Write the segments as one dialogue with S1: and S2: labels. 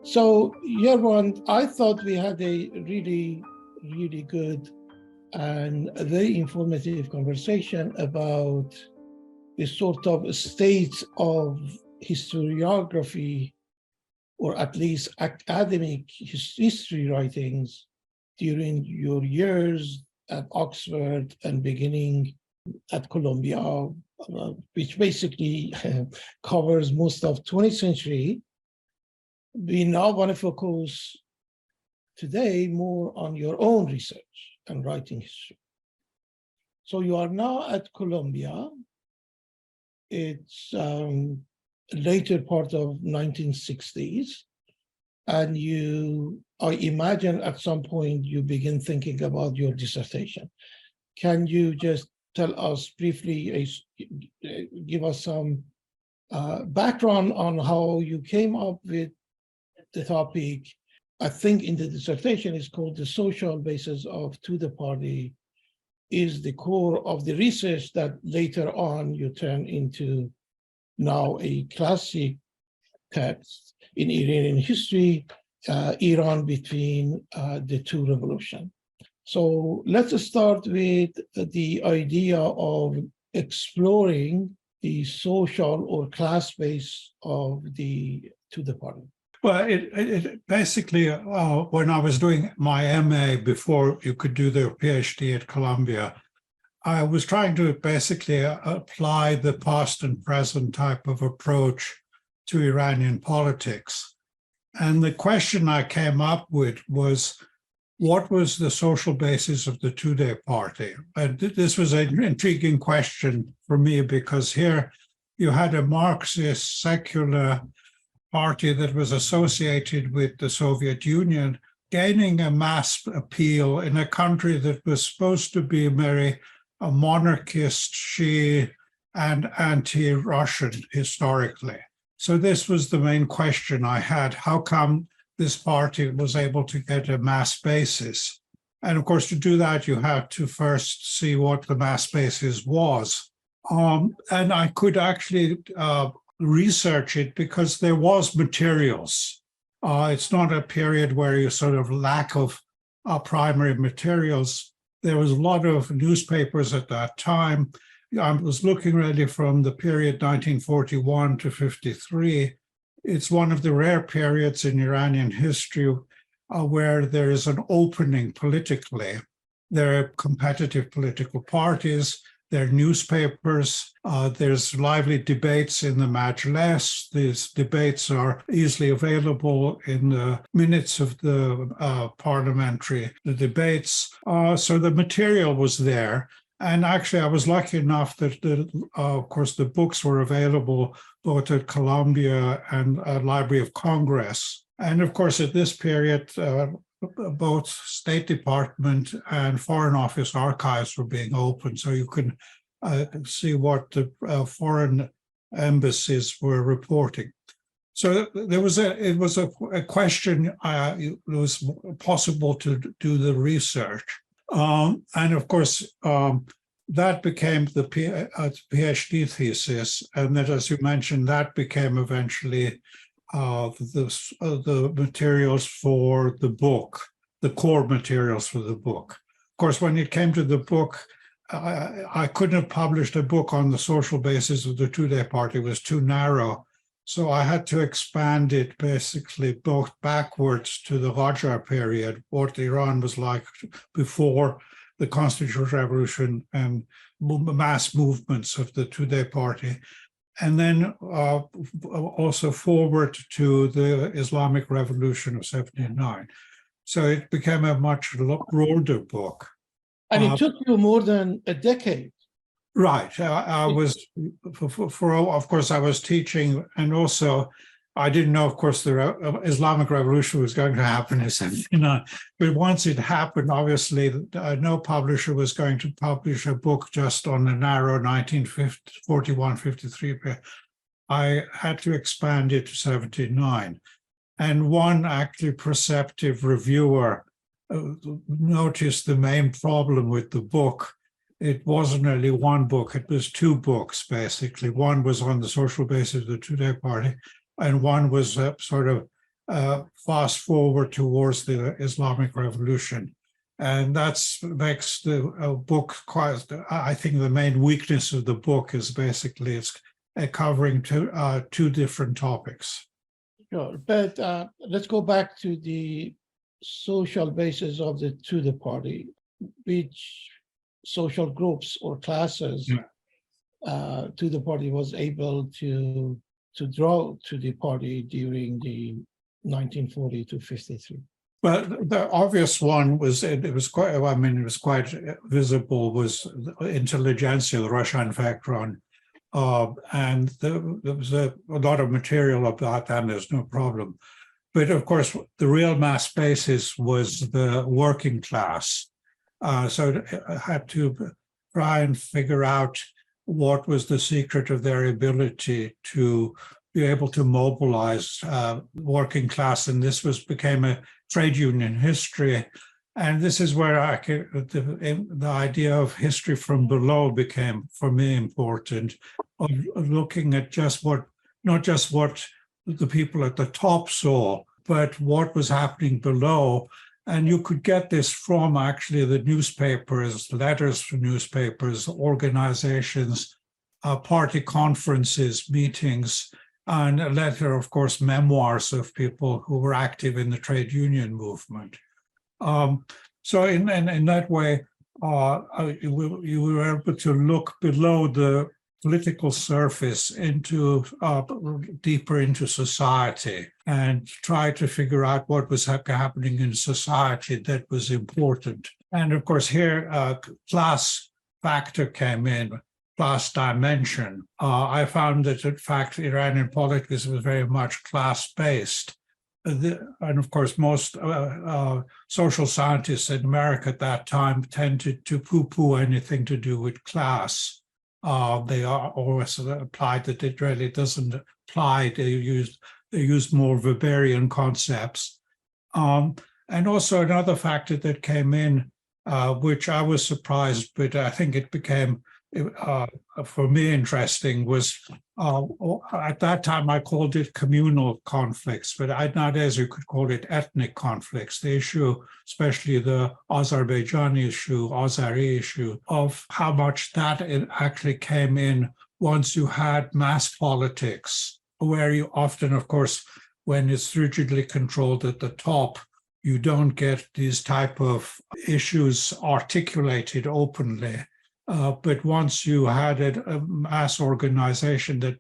S1: So, Ervand, I thought we had a really, really good and a very informative conversation about the sort of state of historiography, or at least academic history writings during your years at Oxford and beginning at Columbia, which basically covers most of 20th century. We now want to focus today more on your own research and writing history. So you are now at Columbia. It's later part of 1960s. And I imagine at some point you begin thinking about your dissertation. Can you just tell us briefly, give us some background on how you came up with the topic? I think in the dissertation is called The Social Basis of Toudeh Party, is the core of the research that later on you turn into now a classic text in Iranian history, Iran between the two revolutions. So let's start with the idea of exploring the social or class base of the Toudeh Party.
S2: Well, it basically, when I was doing my MA before you could do the PhD at Columbia, I was trying to basically apply the past and present type of approach to Iranian politics. And the question I came up with was, what was the social basis of the Toudeh Party? And this was an intriguing question for me, because here you had a Marxist secular party that was associated with the Soviet Union, gaining a mass appeal in a country that was supposed to be very a monarchist, Shi'i, and anti-Russian historically. So this was the main question I had. How come this party was able to get a mass basis? And of course, to do that, you had to first see what the mass basis was. And I could actually research it because there was materials. It's not a period where you sort of lack of primary materials. There was a lot of newspapers at that time. I was looking really from the period 1941 to 53. It's one of the rare periods in Iranian history where there is an opening politically. There are competitive political parties, there are newspapers, there's lively debates in the Majlis. These debates are easily available in the minutes of the parliamentary debates. So the material was there. And actually, I was lucky enough that, of course, the books were available both at Columbia and Library of Congress. And of course, at this period, both State Department and Foreign Office archives were being opened, so you can see what the foreign embassies were reporting. So it was a question. It was possible to do the research, and of course that became the PhD thesis, and that, as you mentioned, that became eventually the materials for the book, the core materials for the book. Of course, when it came to the book, I couldn't have published a book on the social basis of the Toudeh Party. It was too narrow. So I had to expand it basically both backwards to the Qajar period, what Iran was like before the Constitutional Revolution and mass movements of the Toudeh Party, and then also forward to the Islamic Revolution of '79. So it became a much broader book.
S1: And it took you more than a decade.
S2: Right. I was, of course, I was teaching, and also I didn't know, of course, the Islamic Revolution was going to happen in '79. But once it happened, obviously, no publisher was going to publish a book just on the narrow 1941-53 period. I had to expand it to '79. And one actually perceptive reviewer noticed the main problem with the book. It wasn't only one book, it was two books, basically. One was on the social basis of the Toudeh Party, and one was sort of fast forward towards the Islamic Revolution. And that makes the book quite, I think the main weakness of the book is basically it's covering two different topics.
S1: Sure, but let's go back to the social basis of the Toudeh party. Which social groups or classes Toudeh party was able to draw to the party during the 1940 to 53?
S2: Well, the obvious one was, it was quite visible, was the intelligentsia, the Russian background. And there was a lot of material about that, and there's no problem. But of course, the real mass basis was the working class. So I had to try and figure out what was the secret of their ability to be able to mobilize working class. And this became a trade union history. And this is where the idea of history from below became, for me, important, of looking at not just what the people at the top saw, but what was happening below. And you could get this from actually the newspapers, letters from newspapers, organizations, party conferences, meetings, and a letter, of course, memoirs of people who were active in the trade union movement. So in that way, you were able to look below the political surface into deeper into society and try to figure out what was happening in society that was important. And of course, here class factor came in, class dimension. I found that, in fact, Iranian politics was very much class-based. And of course, most social scientists in America at that time tended to poo-poo anything to do with class. They are always applied that it really doesn't apply. They use more Weberian concepts. And also another factor that came in, which I was surprised, but I think it became, for me, interesting, was at that time I called it communal conflicts, but nowadays you could call it ethnic conflicts. The issue, especially the Azerbaijani issue, Azeri issue, of how much that actually came in once you had mass politics, where you often, of course, when it's rigidly controlled at the top, you don't get these type of issues articulated openly. But once you had a mass organization that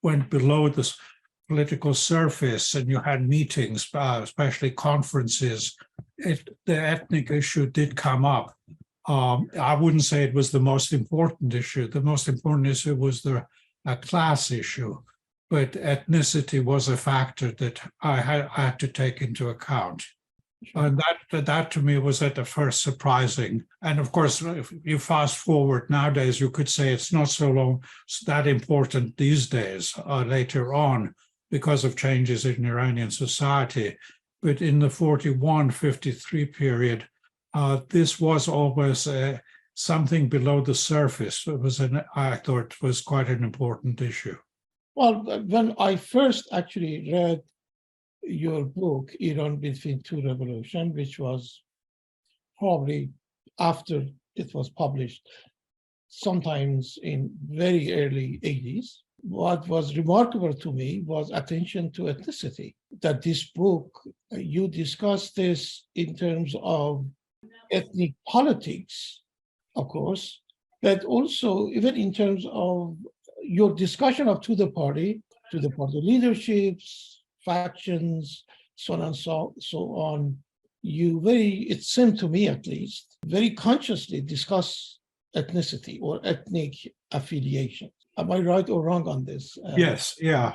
S2: went below the political surface and you had meetings, especially conferences, the ethnic issue did come up. I wouldn't say it was the most important issue. The most important issue was the class issue, but ethnicity was a factor that I had to take into account. And that to me was at the first surprising. And of course, if you fast forward nowadays, you could say it's not that important these days, later on, because of changes in Iranian society. But in the 41-53 period, this was always something below the surface. I thought was quite an important issue.
S1: Well, when I first actually read your book, Iran Between Two Revolutions, which was probably after it was published, sometimes in very early 80s, what was remarkable to me was attention to ethnicity. That this book, you discuss this in terms of ethnic politics, of course, but also even in terms of your discussion of Toudeh party leaderships, factions, so on and so on. You it seemed to me at least, very consciously discuss ethnicity or ethnic affiliation. Am I right or wrong on this?
S2: Yes, yeah.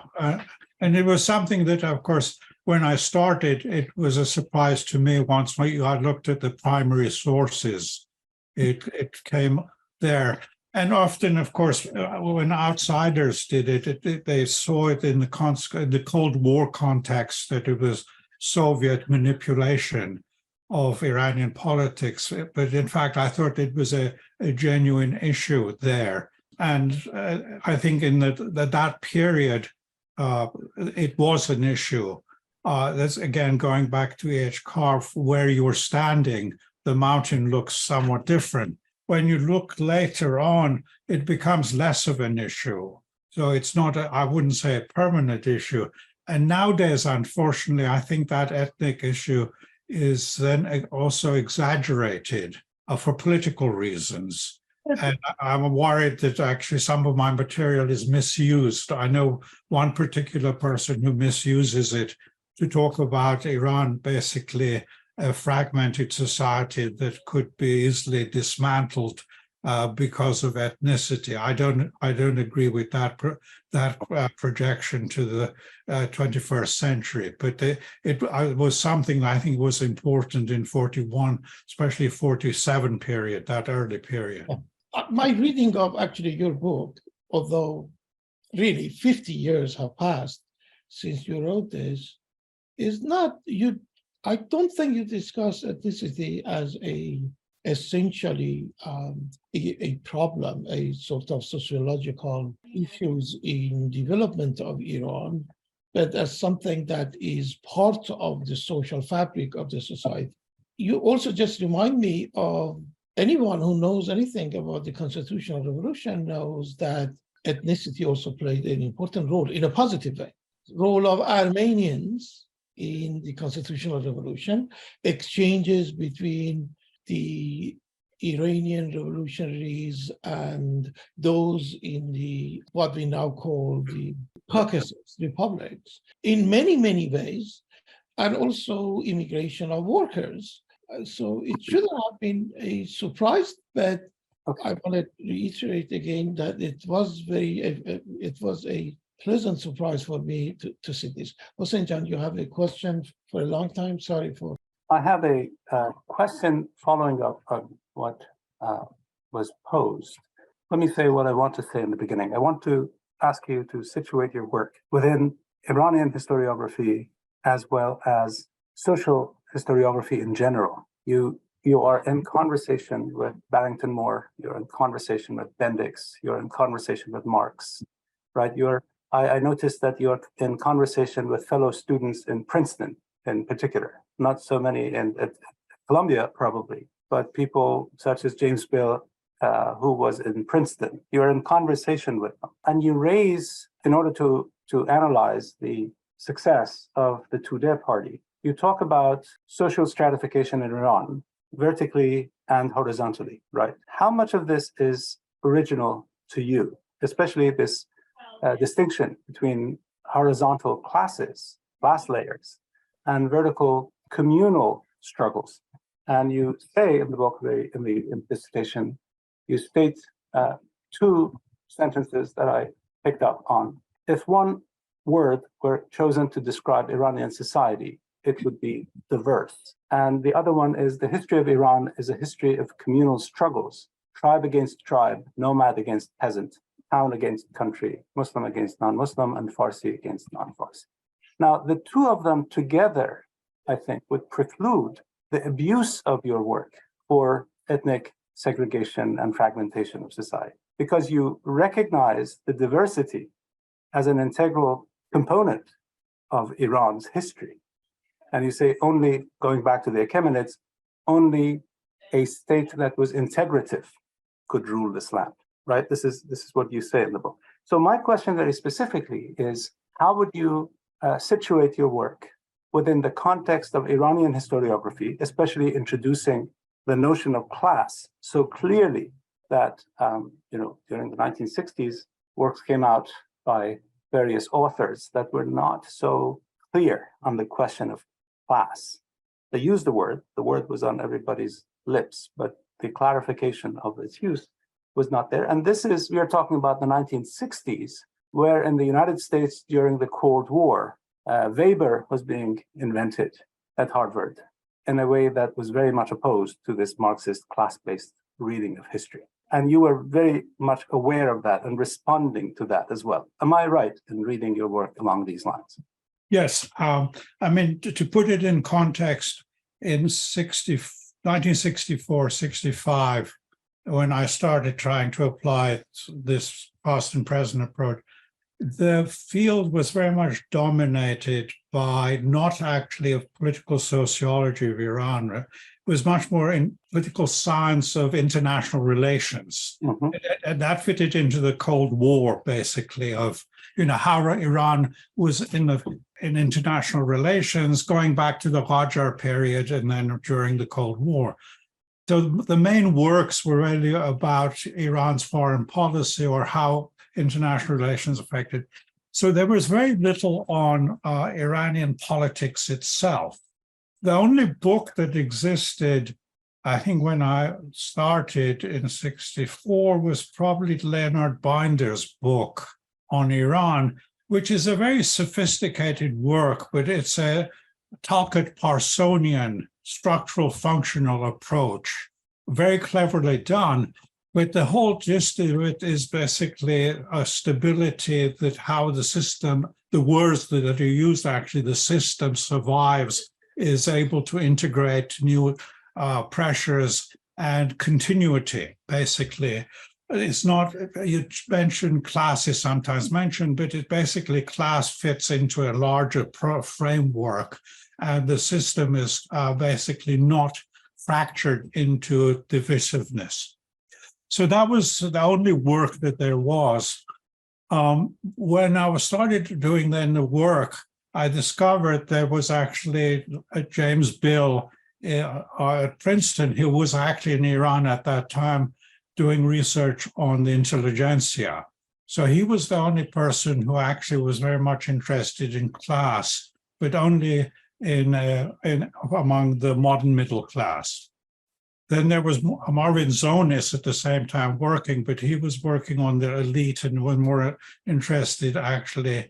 S2: And it was something that, of course, when I started, it was a surprise to me once I looked at the primary sources. It came there. And often, of course, when outsiders did it, they saw it in the Cold War context, that it was Soviet manipulation of Iranian politics. But in fact, I thought it was a genuine issue there. And I think in that period, it was an issue. That's again going back to E.H. Carr, where you're standing, the mountain looks somewhat different. When you look later on, it becomes less of an issue. So it's not, I wouldn't say a permanent issue. And nowadays, unfortunately, I think that ethnic issue is then also exaggerated for political reasons. And I'm worried that actually some of my material is misused. I know one particular person who misuses it to talk about Iran, basically a fragmented society that could be easily dismantled because of ethnicity. I don't agree with that projection to the 21st century. But it was something I think was important in 41, especially 47 period, that early period.
S1: My reading of actually your book, although really 50 years have passed since you wrote this, is not you. I don't think you discuss ethnicity as essentially a problem, a sort of sociological issues in development of Iran, but as something that is part of the social fabric of the society. You also just remind me of anyone who knows anything about the constitutional revolution knows that ethnicity also played an important role in a positive way. Role of Armenians in the constitutional revolution, exchanges between the Iranian revolutionaries and those in the what we now call the Caucasus republics in many, many ways, and also immigration of workers. So it shouldn't have been a surprise, but I want to reiterate again that it was a pleasant surprise for me to see this. Hossein Jan, you have a question for a long time? Sorry for.
S3: I have a question following up on what was posed. Let me say what I want to say in the beginning. I want to ask you to situate your work within Iranian historiography as well as social historiography in general. You are in conversation with Barrington Moore, you're in conversation with Bendix, you're in conversation with Marx, right? I noticed that you're in conversation with fellow students in Princeton in particular, not so many at Columbia probably, but people such as James Bill, who was in Princeton. You're in conversation with them. And you raise, in order to analyze the success of the Toudeh party, you talk about social stratification in Iran, vertically and horizontally, right? How much of this is original to you, especially this distinction between horizontal classes, class layers, and vertical communal struggles? And you say in the book, in the dissertation, you state two sentences that I picked up on. If one word were chosen to describe Iranian society, it would be diverse. And the other one is the history of Iran is a history of communal struggles, tribe against tribe, nomad against peasant, town against country, Muslim against non-Muslim, and Farsi against non-Farsi. Now, the two of them together, I think, would preclude the abuse of your work for ethnic segregation and fragmentation of society, because you recognize the diversity as an integral component of Iran's history. And you say only, going back to the Achaemenids, only a state that was integrative could rule this land, right? This is what you say in the book. So my question very specifically is, how would you situate your work within the context of Iranian historiography, especially introducing the notion of class so clearly that, during the 1960s, works came out by various authors that were not so clear on the question of class. They used the word was on everybody's lips, but the clarification of its use was not there. And we are talking about the 1960s, where in the United States during the Cold War, Weber was being invented at Harvard in a way that was very much opposed to this Marxist class-based reading of history. And you were very much aware of that and responding to that as well. Am I right in reading your work along these lines?
S2: Yes. I mean, to put it in context, in 1964, 65, when I started trying to apply this past and present approach, the field was very much dominated by not actually of political sociology of Iran. It was much more in political science of international relations.
S3: Mm-hmm.
S2: And that fitted into the Cold War, basically, of how Iran was in international relations going back to the Qajar period and then during the Cold War. So the main works were really about Iran's foreign policy or how international relations affected. So there was very little on Iranian politics itself. The only book that existed, I think when I started in 1964, was probably Leonard Binder's book on Iran, which is a very sophisticated work, but it's a Talcott Parsonian structural functional approach, very cleverly done. But the whole gist of it is basically a stability that how the system, the words that are used, actually, the system survives, is able to integrate new pressures and continuity, basically. It's not, you mentioned class is sometimes mentioned, but it basically class fits into a larger framework, and the system is basically not fractured into divisiveness. So that was the only work that there was. When I started doing then the work, I discovered there was actually a James Bill at Princeton, who was actually in Iran at that time doing research on the intelligentsia. So he was the only person who actually was very much interested in class, but only in among the modern middle class. Then there was Marvin Zonis at the same time working, but he was working on the elite and was more interested actually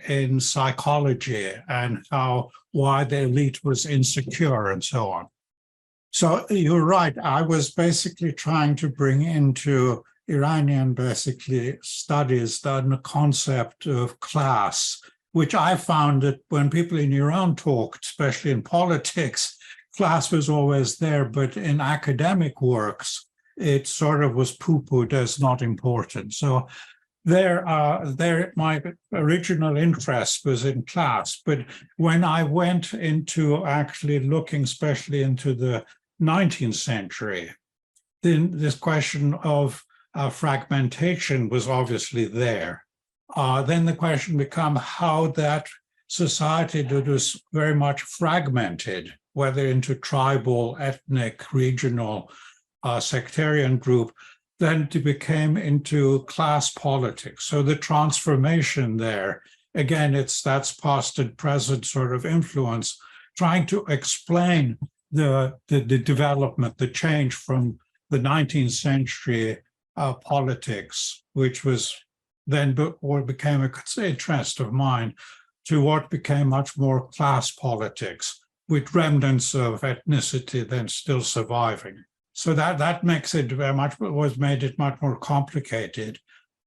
S2: in psychology and why the elite was insecure and so on. So you're right. I was basically trying to bring into Iranian basically studies the concept of class, which I found that when people in Iran talked, especially in politics, class was always there, but in academic works, it sort of was poo-pooed as not important. So my original interest was in class, but when I went into actually looking especially into the 19th century, then this question of fragmentation was obviously there. Then the question became how that society that was very much fragmented, whether into tribal, ethnic, regional, sectarian group, then it became into class politics. So the transformation there, again, that's past and present sort of influence, trying to explain the development, the change from the 19th century politics, which was then or became an interest of mine, to what became much more class politics, with remnants of ethnicity then still surviving. So that makes it very much, made it much more complicated.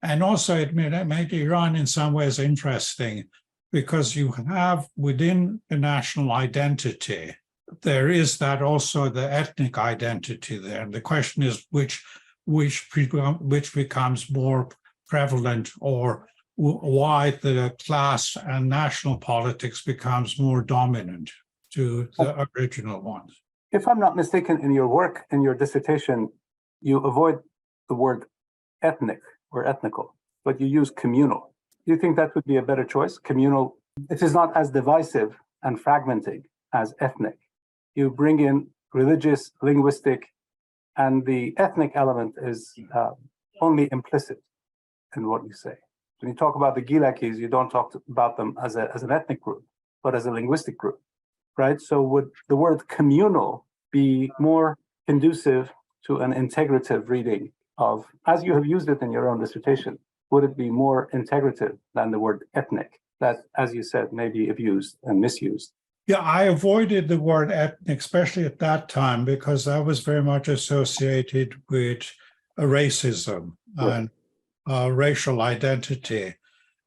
S2: And also it made Iran in some ways interesting, because you have within the national identity, there is that also the ethnic identity there. And the question is which becomes more prevalent, or why the class and national politics becomes more dominant to the original ones.
S3: If I'm not mistaken, in your work, in your dissertation, you avoid the word ethnic or ethnical, but you use communal. Do you think that would be a better choice? Communal, it is not as divisive and fragmenting as ethnic. You bring in religious, linguistic, and the ethnic element is only implicit in what you say. When you talk about the Gilakis, you don't talk about them as an ethnic group, but as a linguistic group, right? So would the word communal be more conducive to an integrative reading of, as you have used it in your own dissertation, would it be more integrative than the word ethnic that, as you said, may be abused and misused?
S2: Yeah, I avoided the word ethnic, especially at that time, because that was very much associated with racism and racial identity.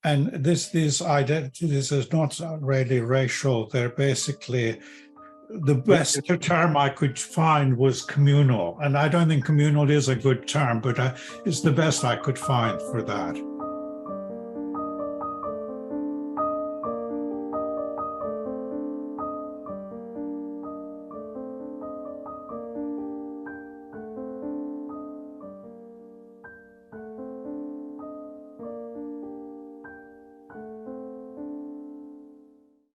S2: And these identities is not really racial. They're basically, the best term I could find was communal. And I don't think communal is a good term, but it's the best I could find for that.